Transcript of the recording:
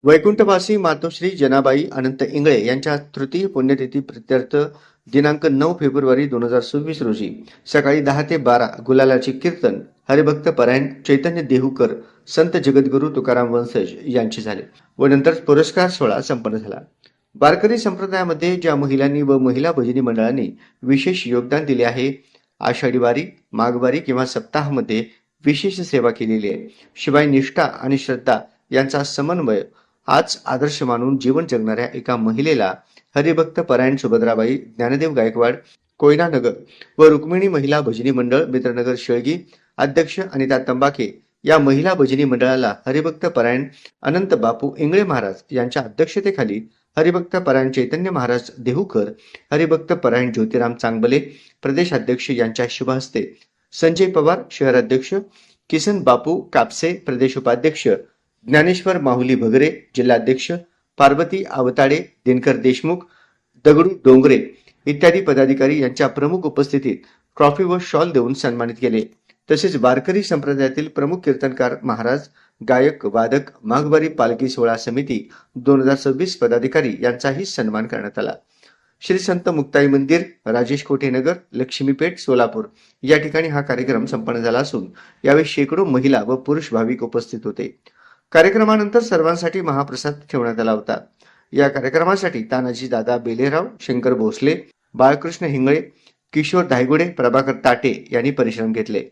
वैकुंठवासी मातोश्री जनाबाई अनंत इंगळे यांच्या तृतीय पुण्यतिथी प्रित्यर्थ दिनांक 9 फेब्रुवारी 2026 रोजी सकाळी 10 ते 12 गुलालाचे कीर्तन हरिभक्त परायण चैतन्य देहूकर संत जगद्गुरू तुकाराम वंशज यांचे झाले व नंतर पुरस्कार सोहळा संपन्न झाला। वारकरी संप्रदायामध्ये ज्या महिलांनी व महिला भजनी मंडळांनी विशेष योगदान दिले आहे, आषाढी वारी, माघवारी किंवा सप्ताहामध्ये विशेष सेवा केलेली आहे, शिवाय निष्ठा आणि श्रद्धा यांचा समन्वय आज आदर्श मानून जीवन जगणाऱ्या एका महिलेला हरिभक्त परायण सुभद्राबाई ज्ञानदेव गायकवाड कोयनानगर व रुक्मिणी महिला भजनी मंडळ मित्रनगर शेळगी अध्यक्ष अनिता तंबाखे या महिला भजनी मंडळाला हरिभक्त परायण अनंत बापू इंगळे महाराज यांच्या अध्यक्षतेखाली हरिभक्त परायण चैतन्य महाराज देहूकर, हरिभक्त परायण ज्योतिराम चांगबले प्रदेशाध्यक्ष यांच्या शुभ हस्ते, संजय पवार शहराध्यक्ष, किसन बापू कापसे प्रदेश उपाध्यक्ष, ज्ञानेश्वर माहुली भगरे जिल्हाध्यक्ष, पार्वती आवताडे, दिनकर देशमुख, दगडू डोंगरे इत्यादी पदाधिकारी यांच्या प्रमुख उपस्थितीत ट्रॉफी व शॉल देऊन सन्मानित केले। तसेच वारकरी संप्रदायातील प्रमुख कीर्तनकार महाराज, गायक, वादक, माघवारी पालखी सोहळा समिती 2026 पदाधिकारी यांचाही सन्मान करण्यात आला। श्री संत मुक्ताई मंदिर, राजेश कोठे नगर, लक्ष्मीपेठ, सोलापूर या ठिकाणी हा कार्यक्रम संपन्न झाला असून यावेळी शेकडो महिला व पुरुष भाविक उपस्थित होते। कार्यक्रमानंतर सर्वांसाठी महाप्रसाद ठेवण्यात आला होता। या कार्यक्रमासाठी तानाजी दादा बेलेराव, शंकर भोसले, बाळकृष्ण हिंगळे, किशोर धायगुडे, प्रभाकर ताटे यांनी परिश्रम घेतले।